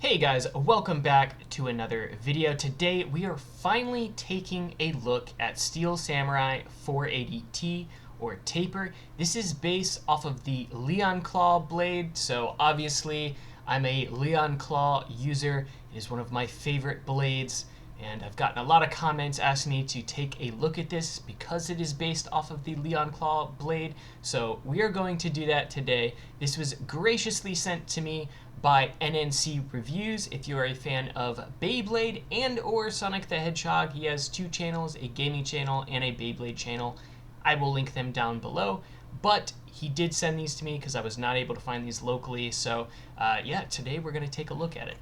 Hey guys, welcome back to another video. Today we are finally taking a look at Steel Samurai 480T or Taper. This is based off of the Leon Claw blade, so obviously I'm a Leon Claw user. It is one of my favorite blades, and I've gotten a lot of comments asking me to take a look at this because it is based off of the Leon Claw blade, so we are going to do that today. This was graciously sent to me by NNC Reviews. If you are a fan of Beyblade and or Sonic the Hedgehog, he has two channels, a gaming channel and a Beyblade channel. I will link them down below, but he did send these to me because I was not able to find these locally, so yeah, today we're going to take a look at it.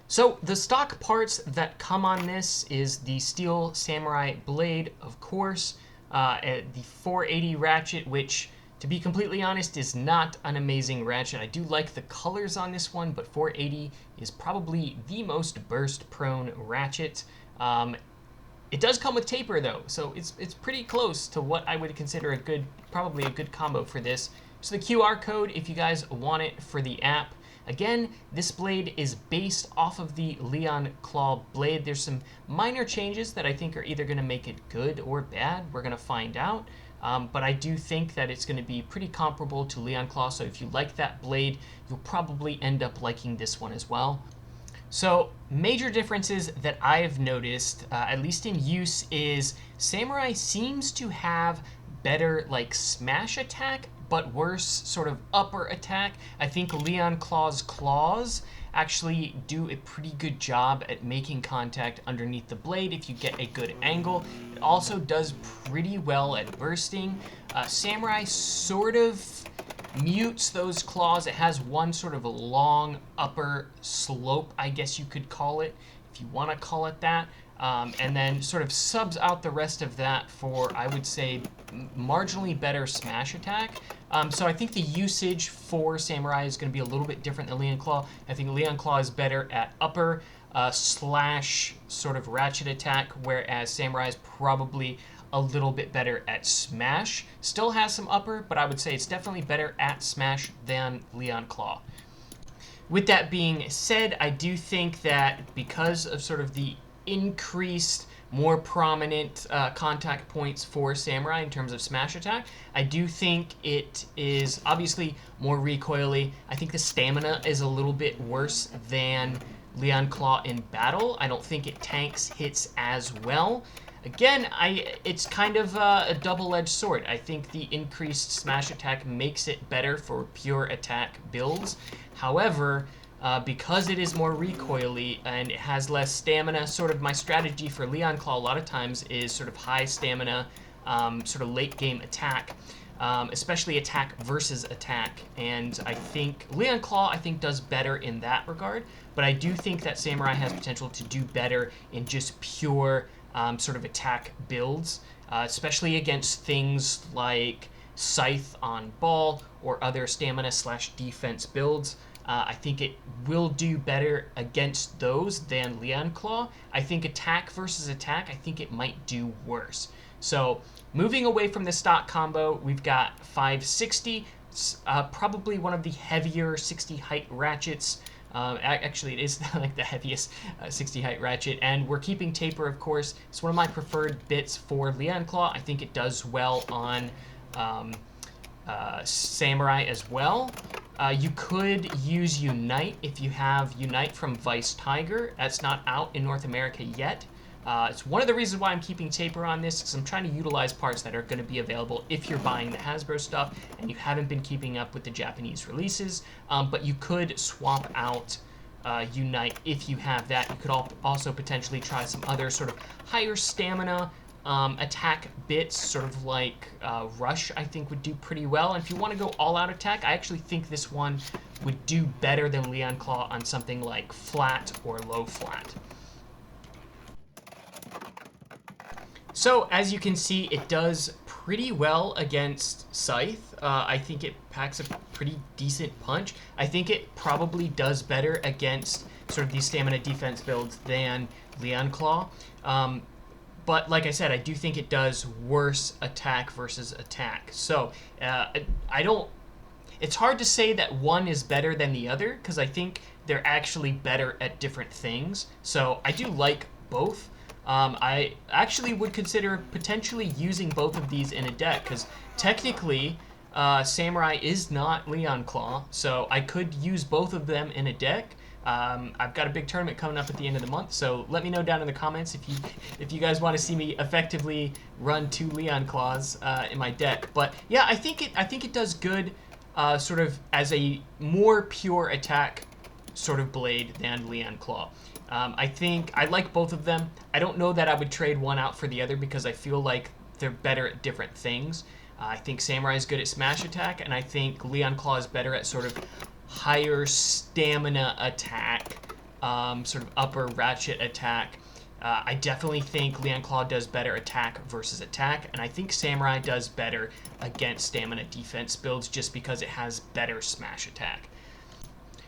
So the stock parts that come on this is the Steel Samurai blade, of course, the 480 ratchet, which, to be completely honest, is not an amazing ratchet. I do like the colors on this one, but 480 is probably the most burst-prone ratchet. It does come with taper, though, so it's pretty close to what I would consider probably a good combo for this. So the QR code, if you guys want it for the app. Again, this blade is based off of the Leon Claw blade. There's some minor changes that I think are either going to make it good or bad. We're going to find out. But I do think that it's going to be pretty comparable to Leon Claw, so if you like that blade, you'll probably end up liking this one as well. So major differences that I've noticed, at least in use, is Samurai seems to have better like smash attack, but worse sort of upper attack. I think Leon Claw's claws actually do a pretty good job at making contact underneath the blade if you get a good angle. It also does pretty well at bursting. Samurai sort of mutes those claws. It has one sort of a long upper slope, I guess you could call it, if you want to call it that. And then sort of subs out the rest of that for, I would say, marginally better smash attack. So I think the usage for Samurai is going to be a little bit different than Leon Claw. I think Leon Claw is better at upper slash sort of ratchet attack, whereas Samurai is probably a little bit better at smash. Still has some upper, but I would say it's definitely better at smash than Leon Claw. With that being said, I do think that because of sort of the increased, more prominent contact points for Samurai in terms of smash attack, I do think it is obviously more recoily. I think the stamina is a little bit worse than Leon Claw in battle. I don't think it tanks hits as well. Again, it's kind of a double-edged sword. I think the increased smash attack makes it better for pure attack builds. However, because it is more recoily and it has less stamina, sort of my strategy for Leon Claw a lot of times is sort of high stamina, sort of late game attack, especially attack versus attack. And I think Leon Claw, does better in that regard, but I do think that Samurai has potential to do better in just pure sort of attack builds, especially against things like Scythe on ball or other stamina slash defense builds. I think it will do better against those than Leon Claw. I think attack versus attack, I think it might do worse. So moving away from the stock combo, we've got 560, probably one of the heavier 60 height ratchets. Actually, it is like the heaviest 60 height ratchet, and we're keeping taper, of course. It's one of my preferred bits for Leon Claw. I think it does well on Samurai as well. You could use Unite if you have Unite from Vice Tiger. That's not out in North America yet. It's one of the reasons why I'm keeping taper on this, because I'm trying to utilize parts that are going to be available if you're buying the Hasbro stuff and you haven't been keeping up with the Japanese releases. But you could swap out Unite if you have that. You could also potentially try some other sort of higher stamina attack bits, sort of like Rush, I think would do pretty well. And if you want to go all-out attack, I actually think this one would do better than Leon Claw on something like flat or low flat. So as you can see, it does pretty well against Scythe. I think it packs a pretty decent punch. I think it probably does better against sort of these stamina defense builds than Leon Claw. But like I said, I do think it does worse attack versus attack. So It's hard to say that one is better than the other because I think they're actually better at different things. So I do like both. I actually would consider potentially using both of these in a deck because technically Samurai is not Leon Claw, so I could use both of them in a deck. I've got a big tournament coming up at the end of the month, so let me know down in the comments if you guys want to see me effectively run 2 Leon Claws in my deck. But yeah, I think it does good sort of as a more pure attack sort of blade than Leon Claw. I think I like both of them. I don't know that I would trade one out for the other because I feel like they're better at different things. I think Samurai is good at smash attack, and I think Leon Claw is better at sort of higher stamina attack, sort of upper ratchet attack. I definitely think Leon Claw does better attack versus attack, and I think Samurai does better against stamina defense builds just because it has better smash attack.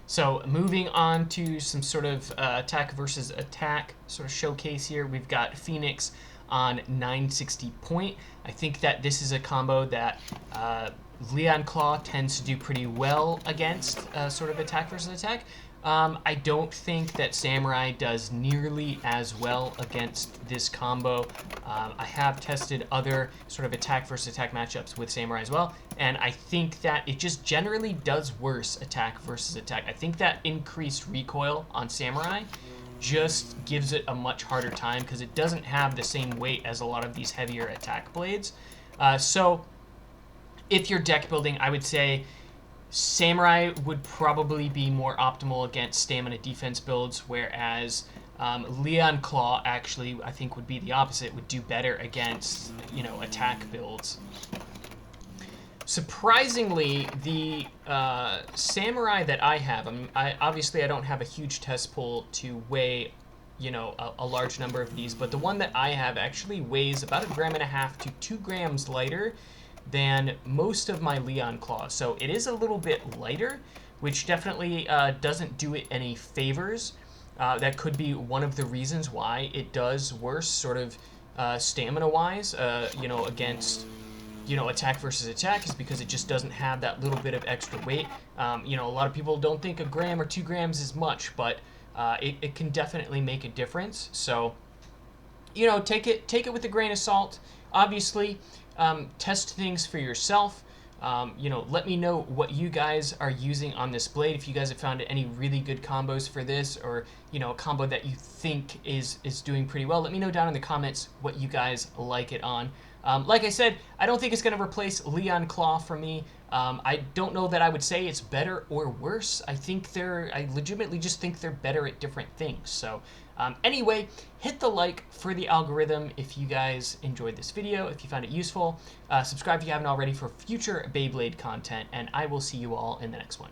So moving on to some sort of attack versus attack sort of showcase here, we've got Phoenix on 960 point. I think that this is a combo that Leon Claw tends to do pretty well against sort of attack versus attack. I don't think that Samurai does nearly as well against this combo. I have tested other sort of attack versus attack matchups with Samurai as well, and I think that it just generally does worse attack versus attack. I think that increased recoil on Samurai just gives it a much harder time because it doesn't have the same weight as a lot of these heavier attack blades. So if you're deck building, I would say Samurai would probably be more optimal against stamina defense builds, whereas Leon Claw actually, I think, would be the opposite, would do better against, attack builds. Surprisingly, the Samurai that I have, obviously I don't have a huge test pool to weigh, a large number of these, but the one that I have actually weighs about 1.5 grams to 2 grams lighter than most of my Leon Claws. So it is a little bit lighter, which definitely doesn't do it any favors. That could be one of the reasons why it does worse sort of stamina-wise, against, attack versus attack, is because it just doesn't have that little bit of extra weight. A lot of people don't think 1 gram or 2 grams is much, but it can definitely make a difference. So, take it with a grain of salt. Obviously, test things for yourself. Let me know what you guys are using on this blade. If you guys have found any really good combos for this, or a combo that you think is doing pretty well, let me know down in the comments what you guys like it on. Like I said, I don't think it's going to replace Leon Claw for me. I don't know that I would say it's better or worse. I legitimately just think they're better at different things. So anyway, hit the like for the algorithm if you guys enjoyed this video, if you found it useful. Subscribe if you haven't already for future Beyblade content, and I will see you all in the next one.